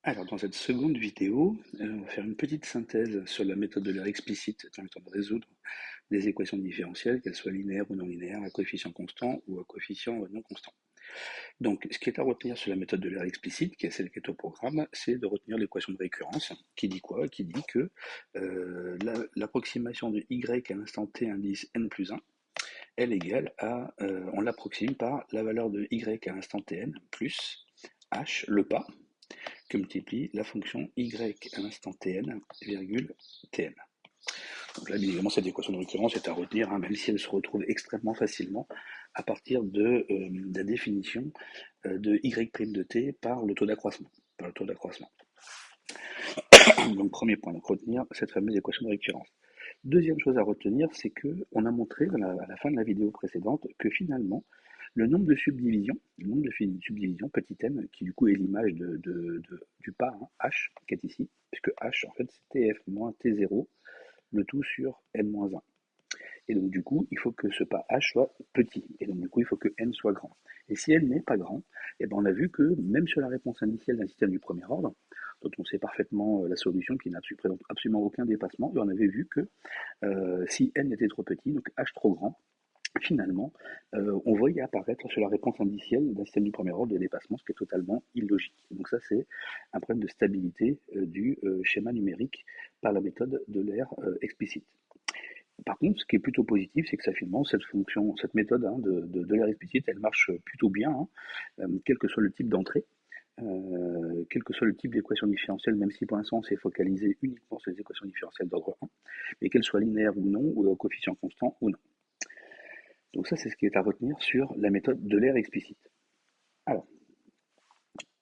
Alors, dans cette seconde vidéo, on va faire une petite synthèse sur la méthode de l'aire explicite permettant de résoudre des équations différentielles, qu'elles soient linéaires ou non linéaires, à coefficient constant ou à coefficient non constant. Donc, ce qui est à retenir sur la méthode de l'aire explicite, qui est celle qui est au programme, c'est de retenir l'équation de récurrence, qui dit quoi? Qui dit que l'approximation de y à l'instant t indice n plus 1, elle est égale à, on l'approxime par la valeur de y à l'instant tn plus h, le pas, que multiplie la fonction y à l'instant tn, virgule tn. Donc là, bien évidemment, cette équation de récurrence est à retenir, hein, même si elle se retrouve extrêmement facilement à partir de la définition de y' de t par le taux d'accroissement. Donc premier point, donc retenir cette fameuse équation de récurrence. Deuxième chose à retenir, c'est que on a montré à la fin de la vidéo précédente que finalement, le nombre de subdivisions, petit m, qui du coup est l'image du pas, hein, h, qui est ici, puisque h en fait c'est tf moins t0, le tout sur n-1. Et donc du coup, il faut que ce pas h soit petit, et donc du coup, il faut que n soit grand. Et si n n'est pas grand, eh ben, on a vu que même sur la réponse initiale d'un système du premier ordre, dont on sait parfaitement la solution, qui ne présente absolument aucun dépassement, et on avait vu que si n était trop petit, donc h trop grand, finalement, on voyait apparaître sur la réponse initiale d'un système du premier ordre des dépassements, ce qui est totalement illogique. Donc ça, c'est un problème de stabilité du schéma numérique par la méthode de l'aire explicite. Par contre, ce qui est plutôt positif, c'est que ça, finalement, cette méthode, hein, de l'aire explicite, elle marche plutôt bien, hein, quel que soit le type d'entrée, quel que soit le type d'équation différentielle, même si pour l'instant on s'est focalisé uniquement sur les équations différentielles d'ordre 1, mais qu'elles soient linéaires ou non, ou à coefficient constant ou non. Donc ça, c'est ce qui est à retenir sur la méthode de l'aire explicite. Alors,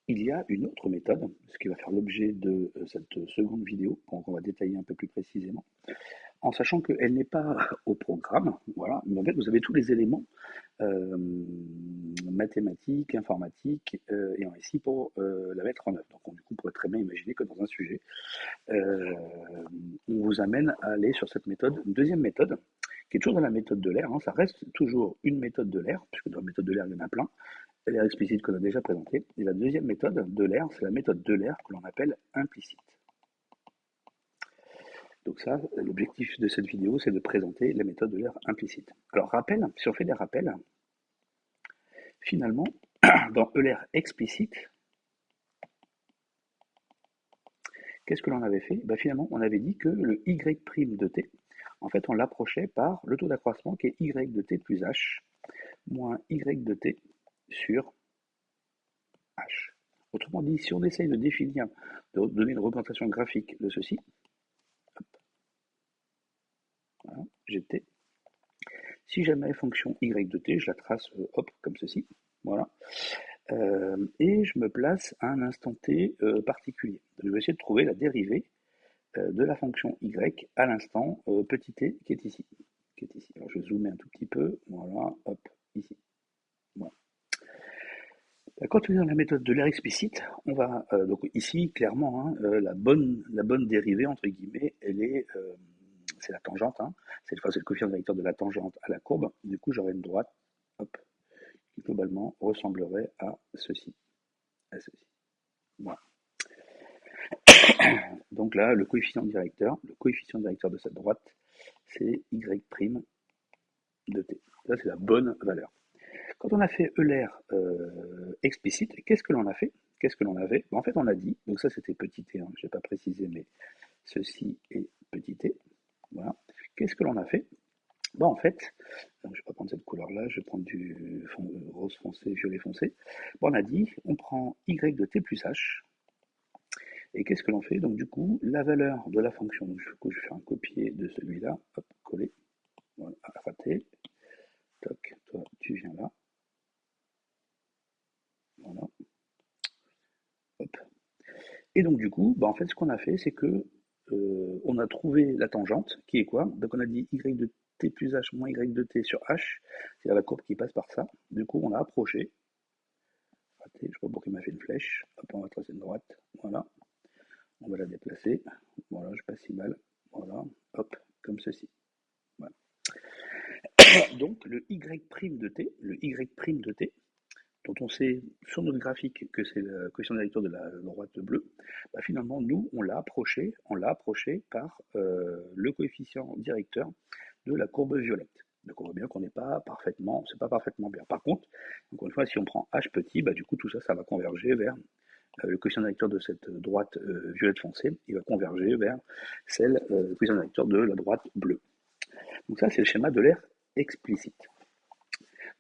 il y a une autre méthode, ce qui va faire l'objet de cette seconde vidéo, qu'on va détailler un peu plus précisément, en sachant qu'elle n'est pas au programme, voilà, mais en fait vous avez tous les éléments mathématiques, informatiques et en SI pour la mettre en œuvre. Donc du coup, on pourrait très bien imaginer que dans un sujet, on vous amène à aller sur cette méthode, une deuxième méthode, qui est toujours dans la méthode de l'air, hein, ça reste toujours une méthode de l'air, puisque dans la méthode de l'air, il y en a plein, l'air explicite qu'on a déjà présenté, et la deuxième méthode de l'air, c'est la méthode de l'air que l'on appelle implicite. Donc ça, l'objectif de cette vidéo, c'est de présenter la méthode de l'air implicite. Alors rappel, si on fait des rappels, finalement, dans Euler explicite, qu'est-ce que l'on avait fait? Ben finalement, on avait dit que le y' de t, en fait, on l'approchait par le taux d'accroissement qui est y de t plus h, moins y de t sur h. Autrement dit, si on essaye de définir, de donner une représentation graphique de ceci, hop, voilà, j'ai t. Si jamais fonction y de t, je la trace hop, comme ceci, voilà. Et je me place à un instant t particulier. Donc, je vais essayer de trouver la dérivée de la fonction y à l'instant petit t qui est ici. Alors je vais zoomer un tout petit peu, voilà, hop, ici. Voilà. Quand on est dans la méthode de l'aire explicite, on va donc ici clairement hein, la bonne dérivée entre guillemets, elle est c'est la tangente, hein. Cette fois c'est le coefficient directeur de la tangente à la courbe. Du coup j'aurai une droite, hop, qui globalement ressemblerait à ceci, Voilà. Donc là, le coefficient directeur de cette droite, c'est y' de t. Ça, c'est la bonne valeur. Quand on a fait Euler explicite, qu'est-ce que l'on a fait? Qu'est-ce que l'on avait? En fait, on a dit, donc ça c'était petit t, hein, je n'ai pas précisé, mais ceci est petit t. Voilà. Qu'est-ce que l'on a fait? Bon, en fait, je ne vais pas prendre cette couleur-là, je vais prendre du rose foncé, violet foncé. Bon, on a dit, on prend y de t plus h, et qu'est-ce que l'on fait? Donc du coup, la valeur de la fonction, donc, du coup, je vais faire un copier de celui-là, hop, coller, voilà, raté, toc, toi tu viens là, voilà, hop. Et donc du coup, bah, en fait, ce qu'on a fait, c'est que on a trouvé la tangente, qui est quoi? Donc on a dit y de t plus h moins y de t sur h, c'est-à-dire la courbe qui passe par ça. Du coup, on a approché, raté, je sais pas pourquoi il m'a fait une flèche, hop, on va tracer une droite, voilà, on va la déplacer, voilà, je passe si mal, voilà, hop, comme ceci. Voilà. Donc le y' de t, dont on sait sur notre graphique que c'est le coefficient directeur de la droite bleue, bah finalement, nous, on l'a approché par le coefficient directeur de la courbe violette. Donc on voit bien qu'on n'est pas parfaitement, c'est pas parfaitement bien. Par contre, encore une fois, si on prend h petit, bah du coup tout ça, ça va converger vers le coefficient directeur de cette droite violette foncée, il va converger vers le coefficient directeur de la droite bleue. Donc ça, c'est le schéma de l'air explicite.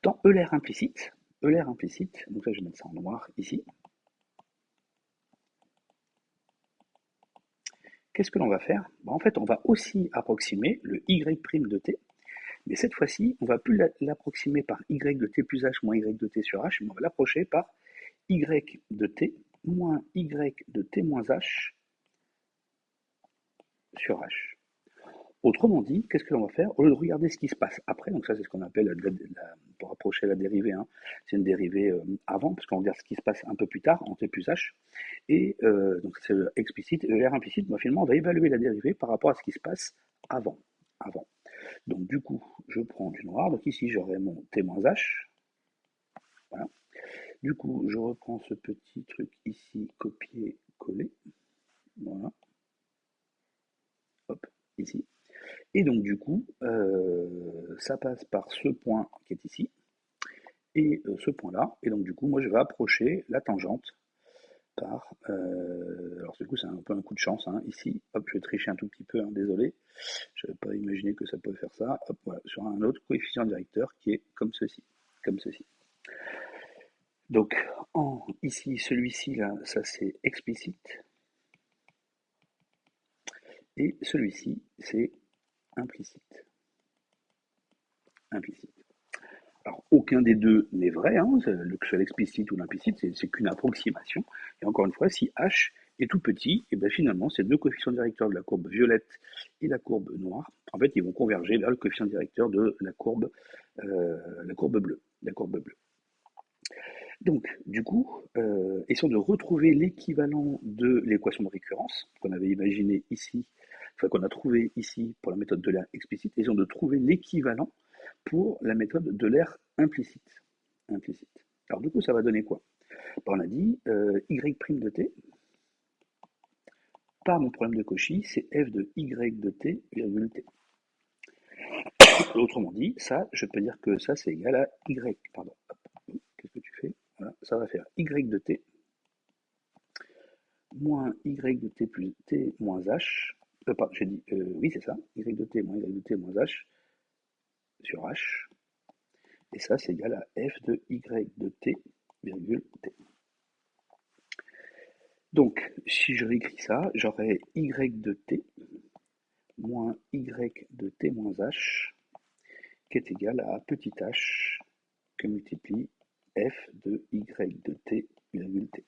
Dans Euler implicite, donc là je vais mettre ça en noir ici, qu'est-ce que l'on va faire? En fait, on va aussi approximer le y' de t, mais cette fois-ci, on ne va plus l'approximer par y de t plus h moins y de t sur h, mais on va l'approcher par y de t moins y de t moins h sur h. Autrement dit, qu'est-ce que l'on va faire? Au lieu de regarder ce qui se passe après, donc ça c'est ce qu'on appelle, pour approcher la dérivée, hein, c'est une dérivée avant, parce qu'on regarde ce qui se passe un peu plus tard, en t plus h, et donc c'est explicite, et l'air implicite, bah, finalement on va évaluer la dérivée par rapport à ce qui se passe avant. Donc du coup, je prends du noir, donc ici j'aurai mon t moins h, voilà. Du coup, je reprends ce petit truc ici, copier-coller, voilà, hop, ici. Et donc du coup, ça passe par ce point qui est ici, et ce point-là, et donc du coup, moi je vais approcher la tangente par, alors du coup c'est un peu un coup de chance, hein, ici, hop, je vais tricher un tout petit peu, hein, désolé, je n'avais pas imaginé que ça pouvait faire ça, hop, voilà, sur un autre coefficient directeur qui est comme ceci, comme ceci. Donc, ici, celui-ci, là, ça c'est explicite, et celui-ci, c'est implicite. Alors, aucun des deux n'est vrai, hein, que ce soit l'explicite ou l'implicite, c'est qu'une approximation. Et encore une fois, si h est tout petit, et bien finalement, ces deux coefficients directeurs de la courbe violette et la courbe noire, en fait, ils vont converger vers le coefficient directeur de la courbe bleue. Donc, du coup, essayons de retrouver l'équivalent de l'équation de récurrence qu'on avait imaginé ici, enfin qu'on a trouvé ici pour la méthode de l'air explicite. Essayons de trouver l'équivalent pour la méthode de l'air implicite. Alors du coup, ça va donner quoi? On a dit y' de t par mon problème de Cauchy, c'est f de y de t virgule t. Autrement dit, ça, je peux dire que ça, c'est égal à y, pardon, qu'est-ce que tu fais? Voilà, ça va faire y de t moins y de t plus t moins h, j'ai dit, oui c'est ça, y de t moins y de t moins h sur h, et ça c'est égal à f de y de t virgule t. Donc si je réécris ça, j'aurai y de t moins y de t moins h qui est égal à petit h que multiplie f de y de t virgule t.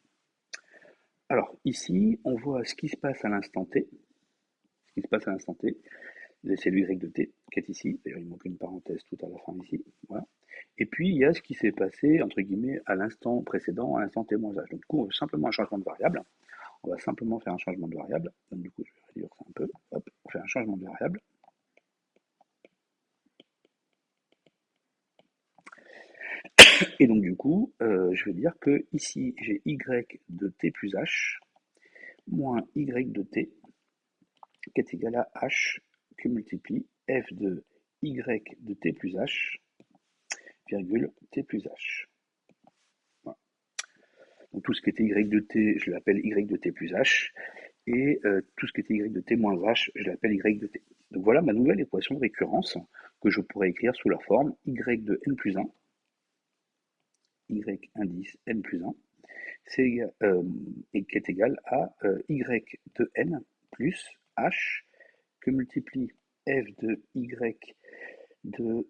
Alors ici, on voit ce qui se passe à l'instant t. C'est le y de t qui est ici. D'ailleurs, il manque une parenthèse tout à la fin ici. Voilà. Et puis, il y a ce qui s'est passé, entre guillemets, à l'instant précédent, à l'instant t moins h. Donc, du coup, on veut simplement un changement de variable. On va simplement faire un changement de variable. Donc, du coup, je vais réduire ça un peu. Hop, on fait un changement de variable. Et donc, du coup, je vais dire que ici, j'ai y de t plus h moins y de t qui est égal à h que multiplie f de y de t plus h virgule t plus h. Voilà. Donc tout ce qui était y de t, je l'appelle y de t plus h, et tout ce qui était y de t moins h, je l'appelle y de t. Donc voilà ma nouvelle équation de récurrence que je pourrais écrire sous la forme y de n plus 1, y indice n plus 1, et qui est égal à y de n plus h que multiplie f de y de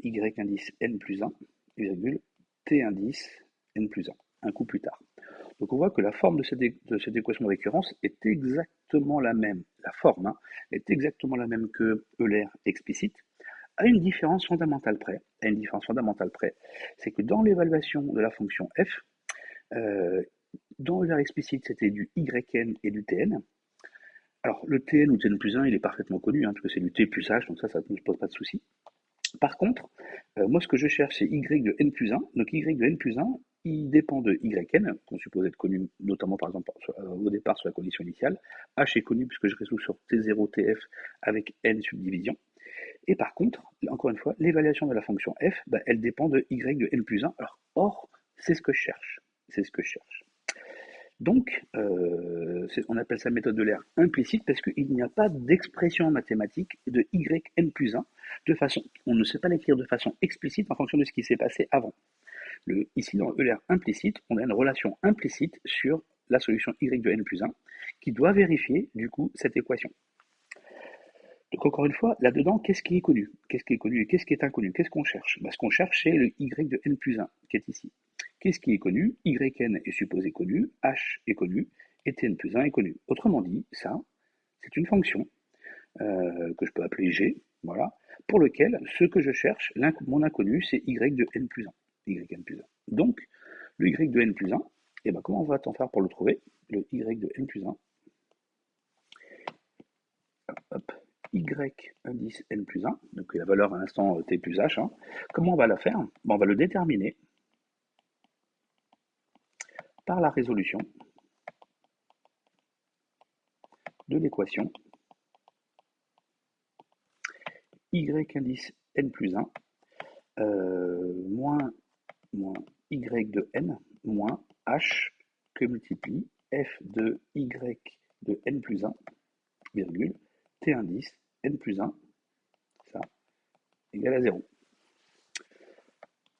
y indice n plus 1, virgule t indice n plus 1, un coup plus tard. Donc on voit que la forme de cette équation de récurrence est exactement la même, la forme est exactement la même que Euler explicite, à une différence fondamentale près. C'est que dans l'évaluation de la fonction f, dans Euler explicite, c'était du yn et du tn. Alors le tn ou tn plus 1, il est parfaitement connu, parce que c'est du t plus h, donc ça ne nous pose pas de souci. Par contre, moi ce que je cherche c'est y de n plus 1, donc y de n plus 1, il dépend de yn, qu'on suppose être connu notamment par exemple au départ sur la condition initiale. H est connu puisque je résous sur T0, Tf avec n subdivision. Et par contre, encore une fois, l'évaluation de la fonction f, bah, elle dépend de y de n plus 1. Alors, or, c'est ce que je cherche. C'est ce que je cherche. Donc, on appelle ça méthode de l'air implicite parce qu'il n'y a pas d'expression mathématique de yn plus 1 de façon, on ne sait pas l'écrire de façon explicite en fonction de ce qui s'est passé avant. Ici, dans ELR implicite, on a une relation implicite sur la solution y de n plus 1 qui doit vérifier, du coup, cette équation. Donc, encore une fois, là-dedans, qu'est-ce qui est connu? Qu'est-ce qui est connu et qu'est-ce qui est inconnu? Qu'est-ce qu'on cherche? Ce qu'on cherche, c'est le y de n plus 1 qui est ici. Qu'est-ce qui est connu? Yn est supposé connu, h est connu, et tn plus 1 est connu. Autrement dit, ça, c'est une fonction que je peux appeler g, voilà, pour lequel ce que je cherche, mon inconnu, c'est y de n plus 1. Yn plus 1. Donc, le y de n plus 1, et ben, comment on va t'en faire pour le trouver? Le y de n plus 1, hop, y indice n plus 1, donc la valeur à l'instant t plus h, hein. Comment on va la faire? Ben, on va le déterminer par la résolution de l'équation y indice n plus 1 moins y de n moins h que multiplie f de y de n plus 1, virgule, t indice n plus 1, ça, égale à 0.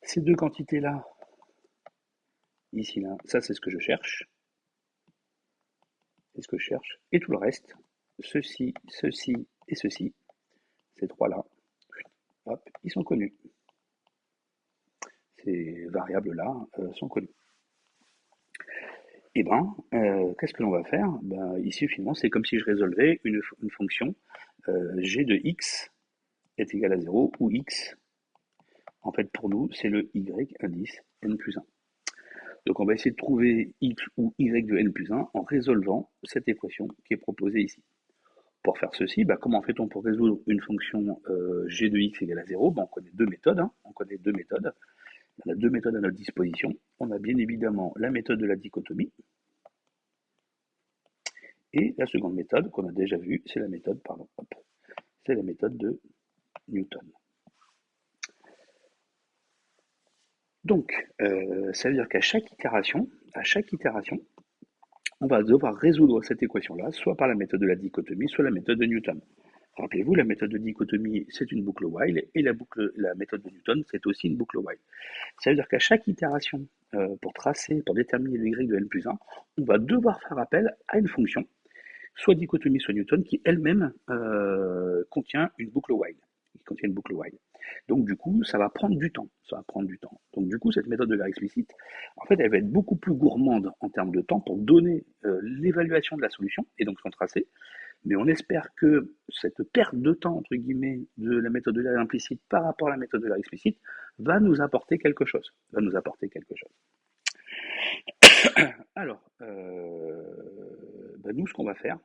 Ces deux quantités-là, ici, là, ça c'est ce que je cherche. C'est ce que je cherche. Et tout le reste, ceci, ceci et ceci, ces trois-là, hop, ils sont connus. Ces variables-là sont connues. Et ben, qu'est-ce que l'on va faire? Ben, ici, finalement, c'est comme si je résolvais une fonction g de x est égal à 0, où x, en fait, pour nous, c'est le y indice n plus 1. Donc, on va essayer de trouver x ou y de n plus 1 en résolvant cette équation qui est proposée ici. Pour faire ceci, ben, comment fait-on pour résoudre une fonction g de x égale à 0? Ben, on connaît deux méthodes. Hein. On connaît deux méthodes. On a deux méthodes à notre disposition. On a bien évidemment la méthode de la dichotomie. Et la seconde méthode qu'on a déjà vue, c'est la méthode, c'est la méthode de Newton. Donc, ça veut dire qu'à chaque itération, on va devoir résoudre cette équation-là, soit par la méthode de la dichotomie, soit la méthode de Newton. Rappelez-vous, la méthode de dichotomie, c'est une boucle while, et la méthode de Newton, c'est aussi une boucle while. Ça veut dire qu'à chaque itération, pour déterminer le y de n plus 1, on va devoir faire appel à une fonction, soit dichotomie, soit Newton, qui elle-même contient une boucle while. Donc du coup, ça va prendre du temps. Donc du coup, cette méthode de l'air explicite, en fait, elle va être beaucoup plus gourmande en termes de temps pour donner l'évaluation de la solution, et donc son tracé. Mais on espère que cette perte de temps, entre guillemets, de la méthode de l'air implicite par rapport à la méthode de l'air explicite va nous apporter quelque chose. Alors, nous, ce qu'on va faire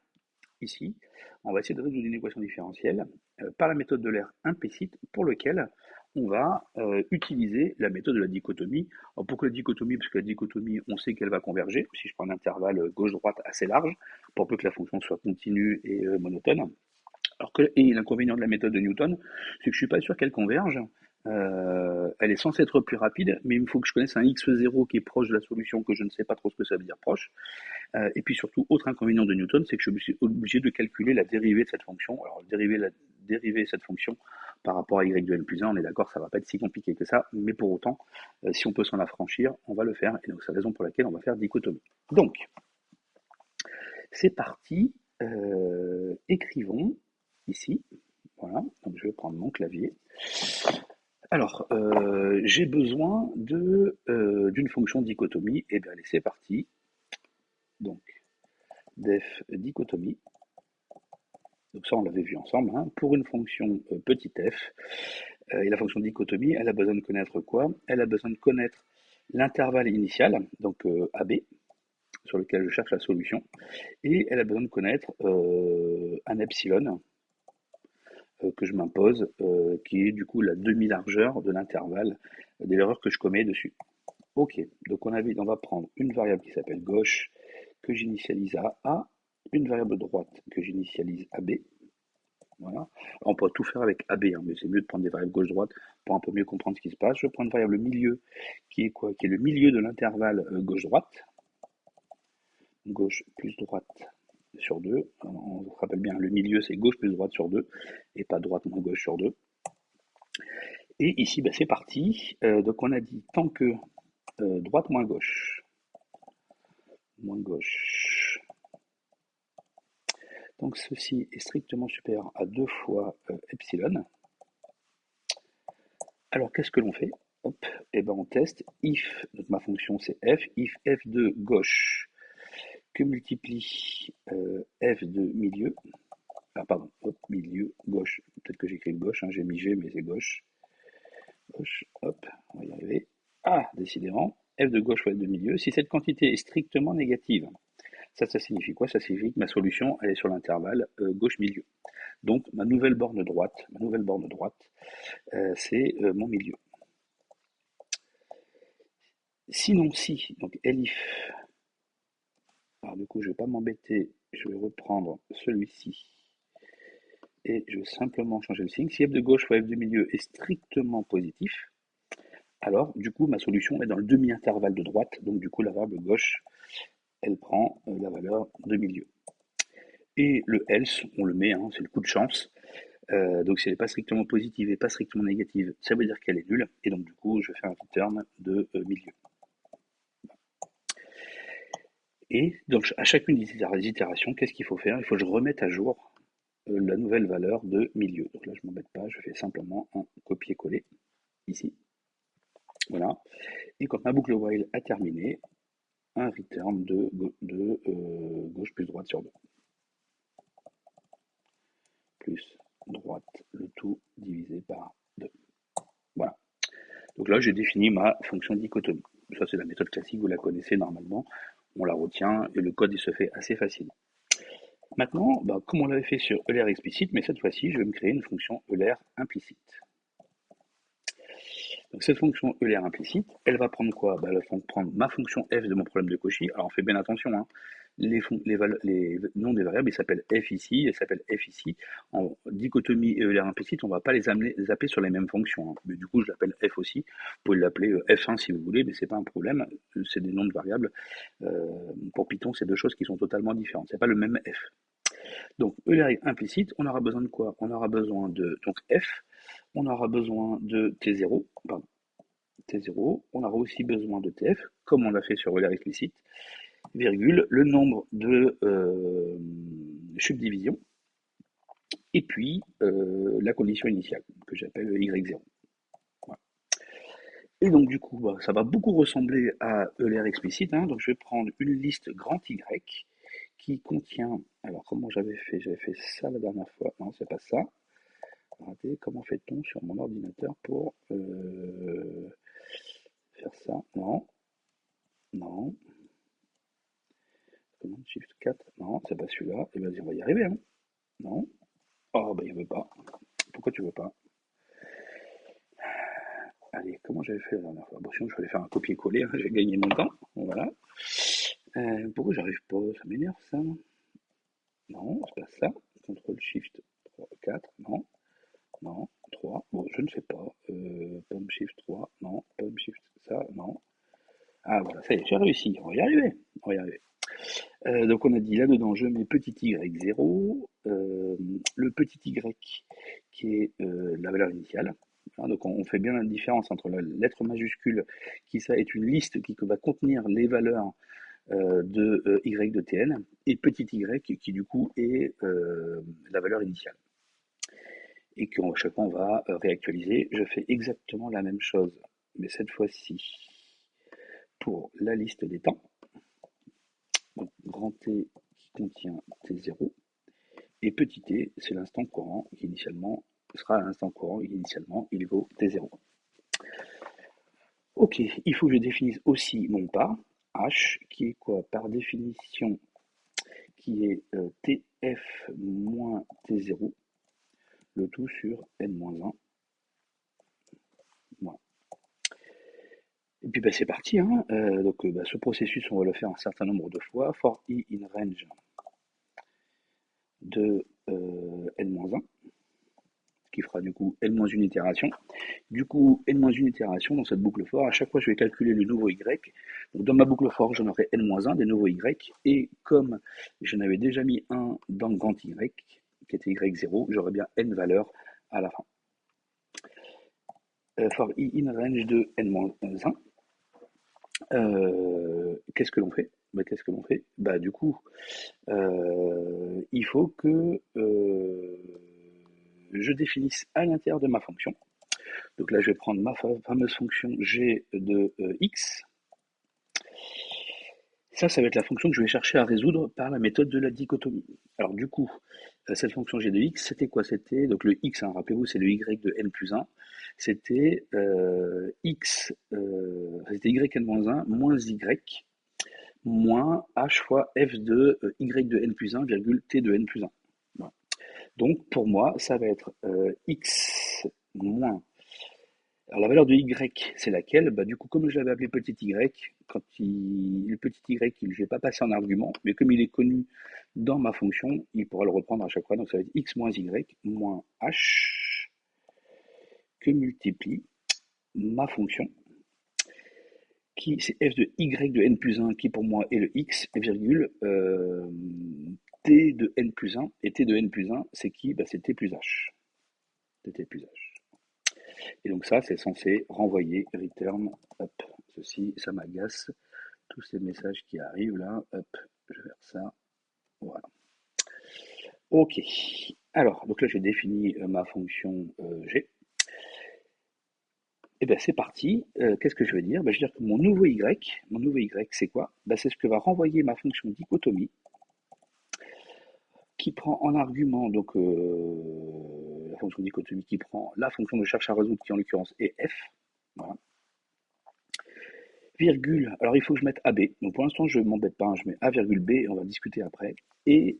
ici, on va essayer de résoudre une équation différentielle par la méthode de l'air implicite pour lequel on va utiliser la méthode de la dichotomie. Alors pourquoi la dichotomie? Parce que la dichotomie, on sait qu'elle va converger. Si je prends un intervalle gauche-droite assez large, pour peu que la fonction soit continue et monotone. Et l'inconvénient de la méthode de Newton, c'est que je suis pas sûr qu'elle converge. Elle est censée être plus rapide, mais il me faut que je connaisse un x0 qui est proche de la solution, que je ne sais pas trop ce que ça veut dire proche. Et puis surtout, autre inconvénient de Newton, c'est que je suis obligé de calculer la dérivée de cette fonction. Alors, dériver de cette fonction par rapport à y de n plus 1, on est d'accord, ça ne va pas être si compliqué que ça, mais pour autant, si on peut s'en affranchir, on va le faire, et donc c'est la raison pour laquelle on va faire dichotomie. Donc, c'est parti, écrivons ici, voilà, donc je vais prendre mon clavier. Alors, j'ai besoin d'une fonction dichotomie, et bien allez, c'est parti. Donc, def dichotomie. Donc ça, on l'avait vu ensemble, hein, pour une fonction petit f. Et la fonction dichotomie, elle a besoin de connaître quoi? Elle a besoin de connaître l'intervalle initial, donc AB, sur lequel je cherche la solution. Et elle a besoin de connaître un epsilon que je m'impose, qui est du coup la demi-largeur de l'intervalle, de l'erreur que je commets dessus. Ok, donc on va prendre une variable qui s'appelle gauche, que j'initialise à A, une variable droite que j'initialise à B. Voilà. On peut tout faire avec AB, hein, mais c'est mieux de prendre des variables gauche-droite pour un peu mieux comprendre ce qui se passe. Je prends une variable milieu, qui est quoi? Qui est le milieu de l'intervalle gauche-droite. Gauche plus droite sur 2. On se rappelle bien, le milieu, c'est gauche plus droite sur 2, et pas droite moins gauche sur 2. Et ici, bah, c'est parti. Donc on a dit tant que droite moins gauche, donc ceci est strictement supérieur à 2 fois epsilon. Alors qu'est-ce que l'on fait? Hop, et ben on teste if, donc ma fonction c'est if f de gauche que multiplie f de milieu, ah pardon, hop, milieu, gauche, peut-être que j'écris gauche, hein, j'ai mis G mais c'est gauche, gauche, hop, on va y arriver. Ah, décidément, f de gauche fois f de milieu, si cette quantité est strictement négative, ça signifie quoi? Ça signifie que ma solution, elle est sur l'intervalle gauche-milieu. Donc ma nouvelle borne droite, c'est mon milieu. Sinon, si, donc elif, alors du coup je vais pas m'embêter, je vais reprendre celui-ci et je vais simplement changer le signe. Si f de gauche fois f de milieu est strictement positif, alors du coup ma solution est dans le demi-intervalle de droite, donc du coup la variable gauche, elle prend la valeur de milieu. Et le else, on le met, hein, c'est le coup de chance. Donc si elle n'est pas strictement positive et pas strictement négative, ça veut dire qu'elle est nulle, et donc du coup je fais un return de milieu. Et donc à chacune des itérations, qu'est-ce qu'il faut faire? Il faut que je remette à jour la nouvelle valeur de milieu. Donc là je ne m'embête pas, je fais simplement un copier-coller ici. Voilà. Et quand ma boucle while a terminé, un return de gauche plus droite sur 2. Plus droite, le tout divisé par 2. Voilà. Donc là, j'ai défini ma fonction dichotomie. Ça, c'est la méthode classique, vous la connaissez normalement. On la retient et le code, il se fait assez facilement. Maintenant, bah, comme on l'avait fait sur ELR explicite, mais cette fois-ci, je vais me créer une fonction ELR implicite. Donc cette fonction ELR implicite, elle va prendre quoi? Bah, elle va prendre ma fonction f de mon problème de Cauchy. Alors on fait bien attention, hein. Les noms des variables, ils s'appellent f ici, ils s'appellent f ici. En dichotomie et ELR implicite, on ne va pas les zapper sur les mêmes fonctions, hein. Mais du coup, je l'appelle f aussi. Vous pouvez l'appeler f1 si vous voulez, mais c'est pas un problème. C'est des noms de variables. Pour Python, c'est deux choses qui sont totalement différentes. C'est pas le même f. Donc ELR implicite, on aura besoin de quoi? On aura besoin de donc f. On aura besoin de T0, pardon, T0, on aura aussi besoin de TF, comme on l'a fait sur ELR explicite, virgule, le nombre de subdivisions, et puis la condition initiale, que j'appelle Y0. Voilà. Et donc du coup, bah, ça va beaucoup ressembler à ELR explicite, hein, donc je vais prendre une liste grand Y qui contient, alors comment j'avais fait? J'avais fait ça la dernière fois, non c'est pas ça. Regardez, comment fait-on sur mon ordinateur pour faire ça? Non, non. Commande Shift 4. Non, c'est pas celui-là. Et vas-y, on va y arriver, hein. Non. Oh, bah, il veut pas. Pourquoi tu veux pas? Allez, comment j'avais fait la dernière fois? Bon, sinon, je vais aller faire un copier-coller, hein, j'ai gagné mon temps. Voilà. Pourquoi j'arrive pas? Ça m'énerve, ça. Non, c'est pas ça. Contrôle Shift 3, 4. Non. Non. 3. Bon, je ne sais pas. Pomme Shift 3. Non. Pomme Shift ça. Non. Ah, voilà, ça y est, j'ai réussi. On va y arriver. On va y arriver. Donc on a dit là-dedans, je mets petit y0, le petit y qui est la valeur initiale. Hein, donc on fait bien la différence entre la lettre majuscule qui ça est une liste qui va contenir les valeurs de y de tn et petit y qui du coup est la valeur initiale. Et que chaque fois on va réactualiser. Je fais exactement la même chose, mais cette fois-ci pour la liste des temps. Donc grand T qui contient T0 et petit t, c'est l'instant courant qui initialement sera l'instant courant qui initialement il vaut T0. Ok, il faut que je définisse aussi mon pas, H, qui est quoi? Par définition, qui est TF moins T0, le tout sur N-1. Voilà. Et puis bah, c'est parti, hein. Donc bah, ce processus, on va le faire un certain nombre de fois. For i in range de n-1, qui fera du coup n-1 itération. Du coup, n-1 itération dans cette boucle for, à chaque fois je vais calculer le nouveau y. Donc dans ma boucle for, j'en aurai n-1 des nouveaux y. Et comme je n'avais déjà mis 1 dans le grand y, qui était y0, j'aurai bien n valeurs à la fin. For i in range de n-1, qu'est-ce que l'on fait? Qu'est-ce que l'on fait? Du coup, il faut que je définisse à l'intérieur de ma fonction. Donc là, je vais prendre ma fameuse fonction g de x. Ça va être la fonction que je vais chercher à résoudre par la méthode de la dichotomie. Alors du coup, cette fonction g de x, c'était quoi? C'était, donc le x, hein, rappelez-vous, c'est le y de n plus 1. C'était x, c'était yn-1 moins y moins h fois f de y de n plus 1, virgule t de n plus 1. Voilà. Donc pour moi, ça va être x moins... Alors la valeur de y, c'est laquelle? Du coup, comme je l'avais appelé petit y, le petit y, je ne vais pas passer en argument, mais comme il est connu dans ma fonction, il pourra le reprendre à chaque fois. Donc ça va être x moins y moins h que multiplie ma fonction, qui c'est f de y de n plus 1, qui pour moi est le x, virgule t de n plus 1, et t de n plus 1, c'est qui? C'est t plus h. T plus h. Et donc ça, c'est censé renvoyer return, hop, ceci, ça m'agace, tous ces messages qui arrivent là, hop, je vais faire ça, voilà. Ok, alors, donc là j'ai défini ma fonction g. Et bien c'est parti, qu'est-ce que je vais dire? Je vais dire que mon nouveau y, c'est quoi? C'est ce que va renvoyer ma fonction dichotomie, qui prend en argument, donc la fonction dichotomie qui prend la fonction que je cherche à résoudre, qui en l'occurrence est f, voilà. Virgule, alors il faut que je mette AB, donc pour l'instant je ne m'embête pas, hein, je mets A virgule B, et on va discuter après, et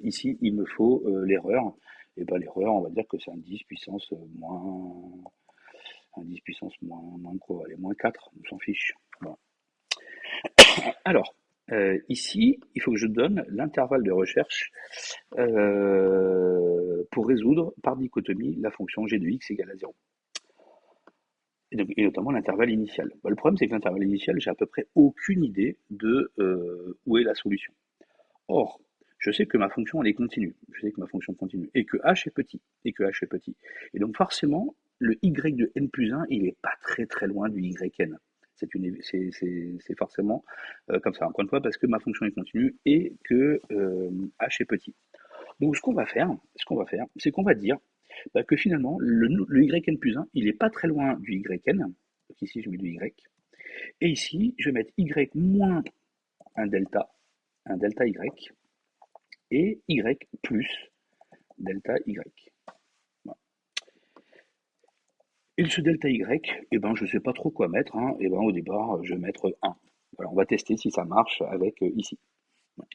ici il me faut l'erreur, et l'erreur on va dire que c'est un 10 puissance moins quoi, allez, moins 4, on s'en fiche. Voilà. Alors, ici, il faut que je donne l'intervalle de recherche pour résoudre par dichotomie la fonction g de x égale à 0. Et notamment l'intervalle initial. Le problème, c'est que l'intervalle initial, j'ai à peu près aucune idée de où est la solution. Or, je sais que ma fonction, elle est continue. Je sais que ma fonction continue. Et que h est petit. Et donc, forcément, le y de n plus 1, il n'est pas très très loin du yn. C'est forcément comme ça. Encore une fois, parce que ma fonction est continue et que h est petit. Donc, ce qu'on va faire, c'est qu'on va dire que finalement, le yn plus 1, il n'est pas très loin du yn. Donc ici, je mets du y. Et ici, je vais mettre y moins un delta y, et y plus delta y. Voilà. Et ce delta y, je ne sais pas trop quoi mettre. Hein. Au départ, je vais mettre 1. Voilà, on va tester si ça marche avec ici. Voilà.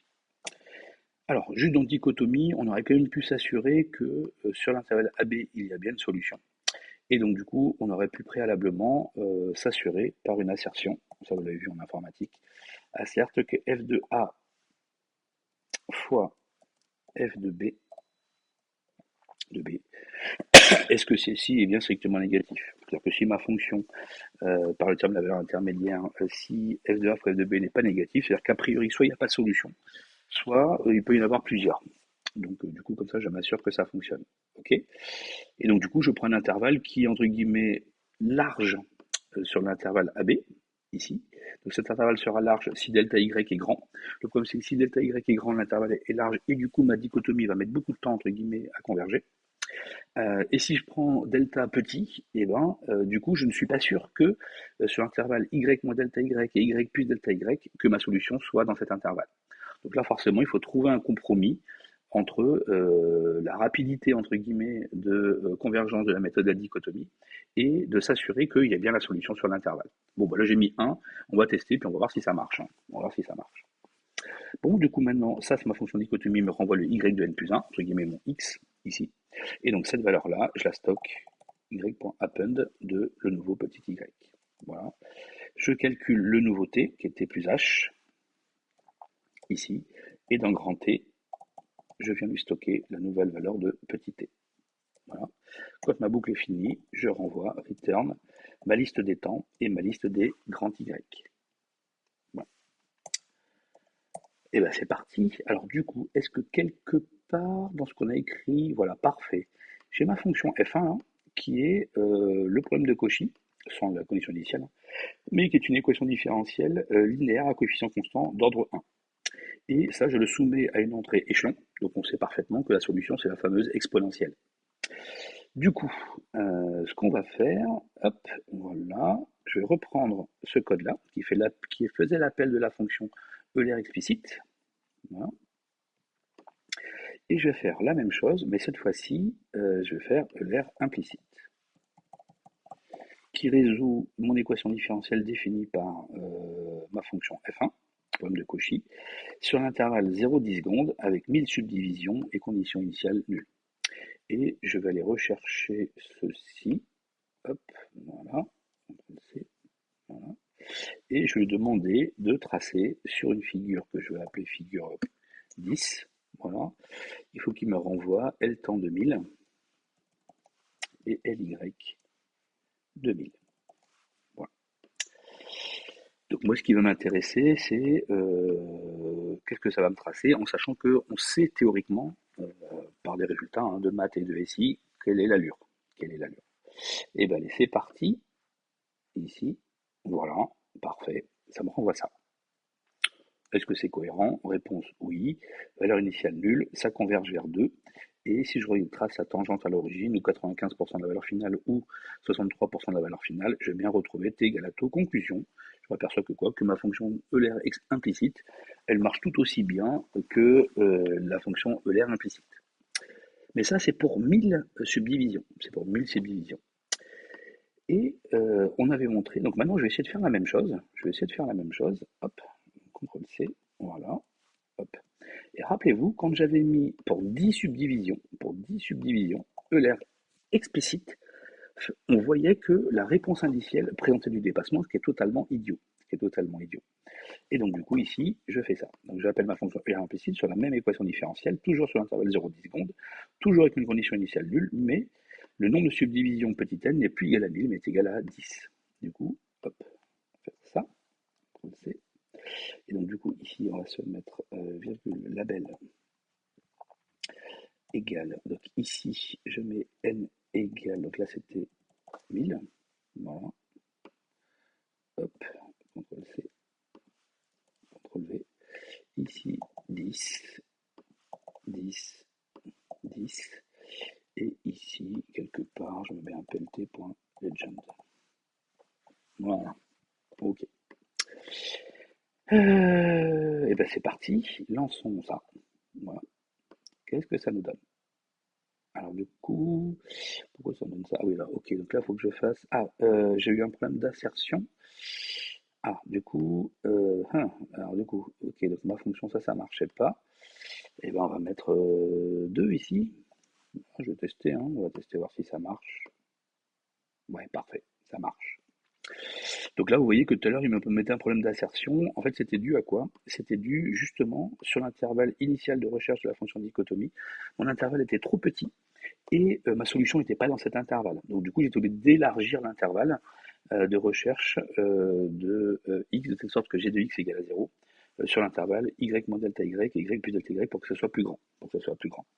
Alors, juste dans dichotomie, on aurait quand même pu s'assurer que sur l'intervalle AB, il y a bien une solution. Et donc, du coup, on aurait pu préalablement s'assurer par une assertion, ça vous l'avez vu en informatique, asserte que f de A fois f de B, est-ce que ceci est bien strictement négatif? C'est-à-dire que si ma fonction, par le terme de la valeur intermédiaire, si f de A fois f de B n'est pas négatif, c'est-à-dire qu'a priori, soit il n'y a pas de solution, soit il peut y en avoir plusieurs. Donc, du coup, comme ça, je m'assure que ça fonctionne. Ok. Et donc, du coup, je prends un intervalle qui est, entre guillemets, large sur l'intervalle AB, ici. Donc, cet intervalle sera large si delta y est grand. Le problème, c'est que si delta y est grand, l'intervalle est large, et du coup, ma dichotomie va mettre beaucoup de temps, entre guillemets, à converger. Et si je prends delta petit, du coup, je ne suis pas sûr que sur l'intervalle y moins delta y et y plus delta y, que ma solution soit dans cet intervalle. Donc là, forcément, il faut trouver un compromis entre la rapidité, entre guillemets, de convergence de la méthode de la dichotomie et de s'assurer qu'il y a bien la solution sur l'intervalle. Bon, là, j'ai mis 1, on va tester, puis on va voir si ça marche. On va voir si ça marche. Bon, du coup, maintenant, ça, c'est ma fonction dichotomie, me renvoie le y de n plus 1, entre guillemets, mon x, ici. Et donc, cette valeur-là, je la stocke y.append de le nouveau petit y. Voilà. Je calcule le nouveau t, qui est t plus h, ici, et dans grand T, je viens lui stocker la nouvelle valeur de petit t. Voilà. Quand ma boucle est finie, je renvoie return ma liste des temps et ma liste des grands Y. Voilà. Et bien c'est parti. Alors du coup, est-ce que quelque part dans ce qu'on a écrit, voilà, parfait. J'ai ma fonction f1 hein, qui est le problème de Cauchy, sans la condition initiale, mais qui est une équation différentielle linéaire à coefficient constant d'ordre 1. Et ça, je le soumets à une entrée échelon, donc on sait parfaitement que la solution, c'est la fameuse exponentielle. Du coup, ce qu'on va faire, hop, voilà, je vais reprendre ce code-là, qui faisait l'appel de la fonction Euler explicite, voilà, et je vais faire la même chose, mais cette fois-ci, je vais faire Euler implicite, qui résout mon équation différentielle définie par ma fonction f1, problème de Cauchy, sur l'intervalle 0,10 secondes avec 1000 subdivisions et conditions initiales nulles. Et je vais aller rechercher ceci, hop, voilà, voilà, et je vais lui demander de tracer sur une figure que je vais appeler figure 10, voilà, il faut qu'il me renvoie L temps 2000 et LY 2000. Voilà. Donc moi, ce qui va m'intéresser, c'est qu'est-ce que ça va me tracer, en sachant qu'on sait théoriquement, par des résultats hein, de maths et de SI, quelle est l'allure. Et bien allez, c'est parti, ici, voilà, parfait, ça me renvoie ça. Est-ce que c'est cohérent? Réponse oui. Valeur initiale nulle, ça converge vers 2. Et si je retrace la tangente à l'origine, ou 95% de la valeur finale, ou 63% de la valeur finale, je vais bien retrouver t égale à taux. Conclusion, je m'aperçois que quoi? Que ma fonction Euler implicite, elle marche tout aussi bien que la fonction Euler implicite. Mais ça, c'est pour 1000 subdivisions. C'est pour 1000 subdivisions. Et on avait montré, donc maintenant je vais essayer de faire la même chose. Hop, CTRL C, voilà, hop. Et rappelez-vous, quand j'avais mis pour 10 subdivisions, Euler explicite, on voyait que la réponse indicielle présentait du dépassement, ce qui est totalement idiot. Et donc du coup ici, je fais ça. Donc j'appelle ma fonction Euler implicite sur la même équation différentielle, toujours sur l'intervalle 0,10 secondes, toujours avec une condition initiale nulle, mais le nombre de subdivisions petit n n'est plus égal à 1000, mais est égal à 10. Du coup, hop, on va faire ça, CTRL C. Et donc du coup ici, on va se mettre virgule label égale. Donc ici, je mets n égale, donc là c'était 1000. Voilà. Hop, CTRL C, CTRL V. Ici, 10, 10, 10. Et ici, quelque part, je mets un plt.legend. Voilà. Ok. Et ben c'est parti. Lançons ça. Voilà. Qu'est-ce que ça nous donne? Alors du coup, pourquoi ça me donne ça? Ah oui, là, ok. Donc là, il faut que je fasse... Ah, j'ai eu un problème d'insertion. Ah, du coup, alors du coup, ok, donc ma fonction, ça marchait pas. Et ben on va mettre 2 ici. Je vais tester, hein, on va tester voir si ça marche. Ouais, parfait, ça marche. Donc là, vous voyez que tout à l'heure, il me mettait un problème d'insertion. En fait, c'était dû à quoi? C'était dû justement sur l'intervalle initial de recherche de la fonction de dichotomie. Mon intervalle était trop petit et ma solution n'était pas dans cet intervalle. Donc du coup, j'étais obligé d'élargir l'intervalle de recherche de x, de telle sorte que g de x égale à 0 sur l'intervalle y moins delta y et y plus delta y pour que ce soit plus grand.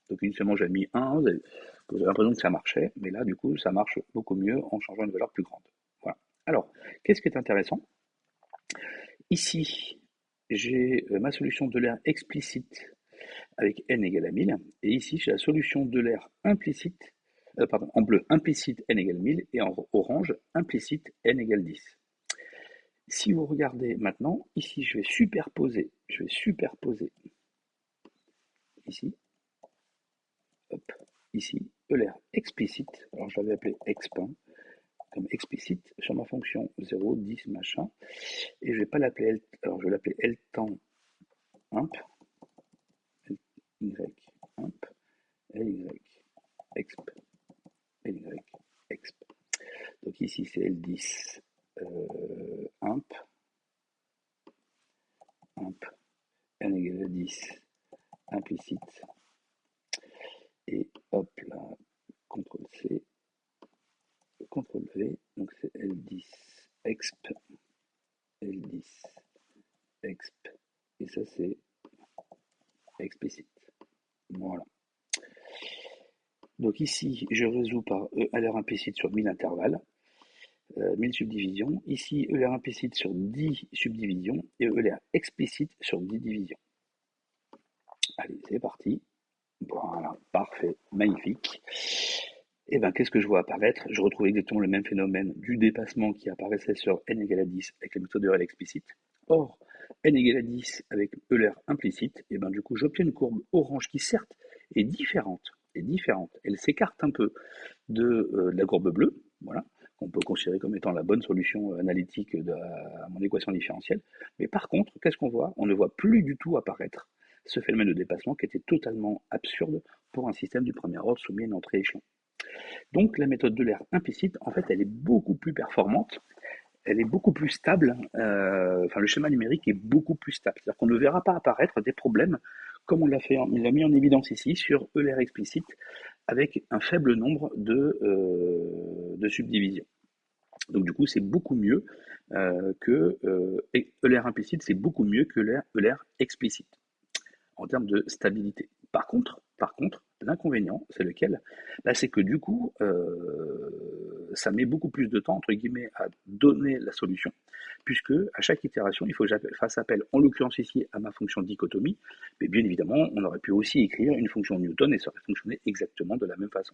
Donc initialement, j'avais mis 1, vous avez l'impression que ça marchait, mais là, du coup, ça marche beaucoup mieux en changeant une valeur plus grande. Voilà. Alors, qu'est-ce qui est intéressant? Ici, j'ai ma solution d'Euler explicite avec n égale à 1000, et ici, j'ai la solution d'Euler implicite, en bleu, implicite n égale 1000, et en orange, implicite n égale 10. Si vous regardez maintenant, ici, je vais superposer, ici, hop, ici, Euler explicite, alors je l'avais appelé exp1, comme explicite, sur ma fonction 0, 10, machin, et je vais pas l'appeler L, alors je vais l'appeler L temps imp, L, Y, imp, Ly, exp, Ly, exp. Donc ici c'est L10 imp, implicite. Et hop là, CTRL-C, CTRL-V, donc c'est L10 exp, L10 exp, et ça c'est explicite. Voilà. Donc ici, je résous par ELR implicite sur 1000 intervalles, 1000 subdivisions. Ici, ELR implicite sur 10 subdivisions et ELR explicite sur 10 divisions. Allez, c'est parti. Voilà, parfait, magnifique. Et bien, qu'est-ce que je vois apparaître? Je retrouve exactement le même phénomène du dépassement qui apparaissait sur n égale à 10 avec la méthode ELR explicite. Or, n égale à 10 avec ELR implicite, et bien du coup, j'obtiens une courbe orange qui certes est différente. Elle s'écarte un peu de la courbe bleue, voilà, qu'on peut considérer comme étant la bonne solution analytique à mon équation différentielle. Mais par contre, qu'est-ce qu'on voit? On ne voit plus du tout apparaître ce phénomène de dépassement qui était totalement absurde pour un système du premier ordre soumis à une entrée échelon. Donc la méthode de l'air implicite, en fait, elle est beaucoup plus performante, elle est beaucoup plus stable, le schéma numérique est beaucoup plus stable. C'est-à-dire qu'on ne verra pas apparaître des problèmes comme on l'a mis en évidence ici sur ELR explicite avec un faible nombre de subdivisions. Donc du coup, c'est beaucoup mieux que ELR implicite, c'est beaucoup mieux que ELR explicite en termes de stabilité. Par contre, l'inconvénient, c'est lequel? C'est que du coup, ça met beaucoup plus de temps, entre guillemets, à donner la solution, puisque à chaque itération, il faut que je fasse appel, en l'occurrence ici, à ma fonction dichotomie, mais bien évidemment, on aurait pu aussi écrire une fonction Newton et ça aurait fonctionné exactement de la même façon.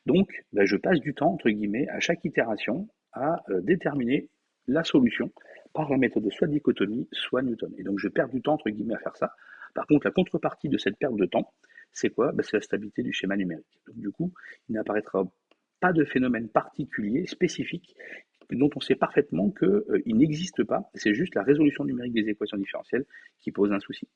Donc, je passe du temps, entre guillemets, à chaque itération, à déterminer la solution par la méthode soit dichotomie, soit Newton. Et donc, je perds du temps, entre guillemets, à faire ça. Par contre, la contrepartie de cette perte de temps, c'est quoi? C'est la stabilité du schéma numérique. Donc, du coup, il n'apparaîtra pas de phénomène particulier, spécifique, dont on sait parfaitement qu'il n'existe pas. C'est juste la résolution numérique des équations différentielles qui pose un souci.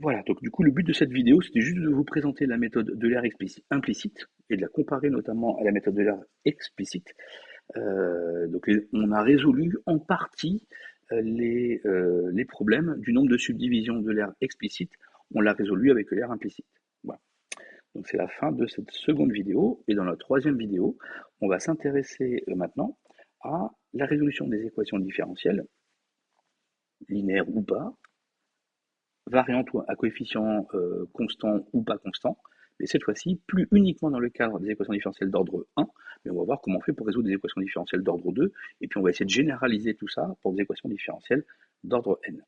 Voilà, donc du coup, le but de cette vidéo, c'était juste de vous présenter la méthode de l'air implicite et de la comparer notamment à la méthode de l'air explicite. Donc, on a résolu en partie les problèmes du nombre de subdivisions de l'air explicite. On l'a résolu avec l'air implicite. Voilà. Donc, c'est la fin de cette seconde vidéo. Et dans la troisième vidéo, on va s'intéresser maintenant à la résolution des équations différentielles, linéaires ou pas, variante à coefficient constant ou pas constant, mais cette fois-ci, plus uniquement dans le cadre des équations différentielles d'ordre 1, mais on va voir comment on fait pour résoudre des équations différentielles d'ordre 2, et puis on va essayer de généraliser tout ça pour des équations différentielles d'ordre n.